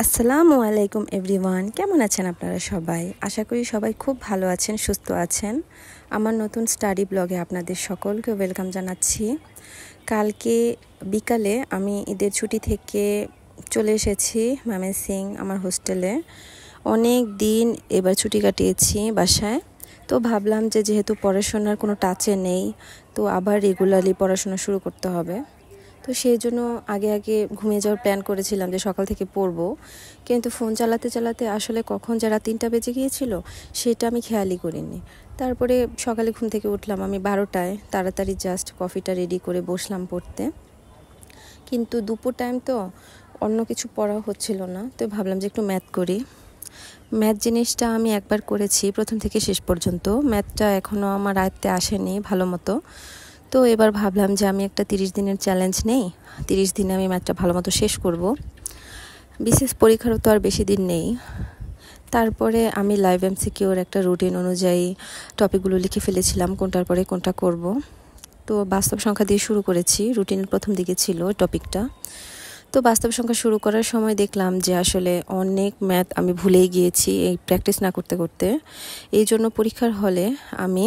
আসসালামু আলাইকুম এভরিওয়ান, কেমন আছেন আপনারা সবাই? আশা করি সবাই খুব ভালো আছেন, সুস্থ আছেন। আমার নতুন স্টাডি ব্লগে আপনাদের সকলকে ওয়েলকাম জানাচ্ছি। কালকে বিকালে আমি ঈদের ছুটি থেকে চলে এসেছি ময়মনসিং আমার হোস্টেলে। অনেক দিন এবার ছুটি কাটিয়েছি বাসায়। তো ভাবলাম যে যেহেতু পড়াশোনার কোনো টাচে নেই, তো আবার রেগুলারলি পড়াশোনা শুরু করতে হবে। তো সেই জন্য আগে ঘুমিয়ে যাওয়ার প্ল্যান করেছিলাম যে সকাল থেকে পড়বো, কিন্তু ফোন চালাতে চালাতে আসলে কখন যারা 3টা বেজে গিয়েছিল সেটা আমি খেয়ালই করিনি। তারপরে সকালে ঘুম থেকে উঠলাম আমি 12টায়, তাড়াতাড়ি জাস্ট কফিটা রেডি করে বসলাম পড়তে। কিন্তু দুপুর টাইম তো অন্য কিছু পড়া হচ্ছিল না, তো ভাবলাম যে একটু ম্যাথ করি। ম্যাথ জিনিসটা আমি একবার করেছি প্রথম থেকে শেষ পর্যন্ত, ম্যাথটা এখনও আমার আয়ত্তে আসেনি ভালো মতো। তো এবার ভাবলাম যে আমি একটা 30 দিনের চ্যালেঞ্জ নেই, 30 দিনে আমি ম্যাথটা ভালো মতো শেষ করব। বিশেষ পরীক্ষারও তো আর বেশি দিন নেই। তারপরে আমি লাইভ এমসিকিউর একটা রুটিন অনুযায়ী টপিকগুলো লিখে ফেলেছিলাম, কোনটার পরে কোনটা করব। তো বাস্তব সংখ্যা দিয়ে শুরু করেছি, রুটিনের প্রথম দিকে ছিল টপিকটা। তো বাস্তব সংখ্যা শুরু করার সময় দেখলাম যে আসলে অনেক ম্যাথ আমি ভুলেই গিয়েছি এই প্র্যাকটিস না করতে করতে। এই জন্য পরীক্ষার হলে আমি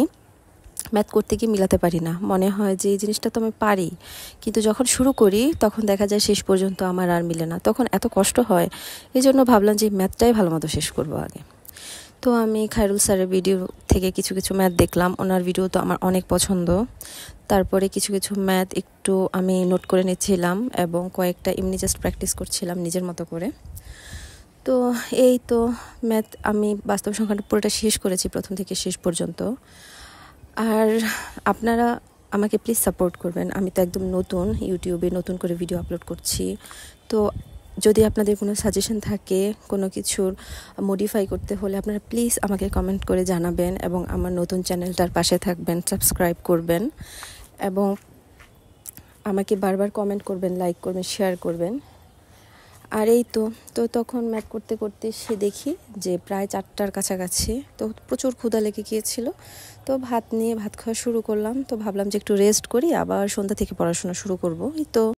ম্যাথ করতে গিয়ে মিলাতে পারি না, মনে হয় যে এই জিনিসটা তো আমি পারি, কিন্তু যখন শুরু করি তখন দেখা যায় শেষ পর্যন্ত আমার আর মিলে না, তখন এত কষ্ট হয়। এই জন্য ভাবলাম যে ম্যাথটাই ভালো মতো শেষ করব আগে। তো আমি খায়রুল স্যারের ভিডিও থেকে কিছু কিছু ম্যাথ দেখলাম, ওনার ভিডিও তো আমার অনেক পছন্দ। তারপরে কিছু কিছু ম্যাথ একটু আমি নোট করে নিচ্ছিলাম এবং কয়েকটা এমনি জাস্ট প্র্যাকটিস করছিলাম নিজের মতো করে। তো এই তো ম্যাথ আমি বাস্তব সংখ্যাটা পুরোটা শেষ করেছি প্রথম থেকে শেষ পর্যন্ত। আর আপনারা আমাকে প্লিজ সাপোর্ট করবেন, আমি তো একদম নতুন, ইউটিউবে নতুন করে ভিডিও আপলোড করছি। তো যদি আপনাদের কোনো সাজেশন থাকে কোনো কিছুর মডিফাই করতে হলে আপনারা প্লিজ আমাকে কমেন্ট করে জানাবেন এবং আমার নতুন চ্যানেলটার পাশে থাকবেন, সাবস্ক্রাইব করবেন এবং আমাকে বারবার কমেন্ট করবেন, লাইক করবেন, শেয়ার করবেন। আর এই তো তো তখন ম্যাথ করতে করতে সে দেখি যে প্রায় 4টার কাছাকাছি, তো প্রচুর ক্ষুধা লেগে গিয়েছিল। তো ভাত খাওয়া শুরু করলাম, তো ভাবলাম যে একটু রেস্ট করি, আবার সন্ধ্যা থেকে পড়াশোনা শুরু করব। এই তো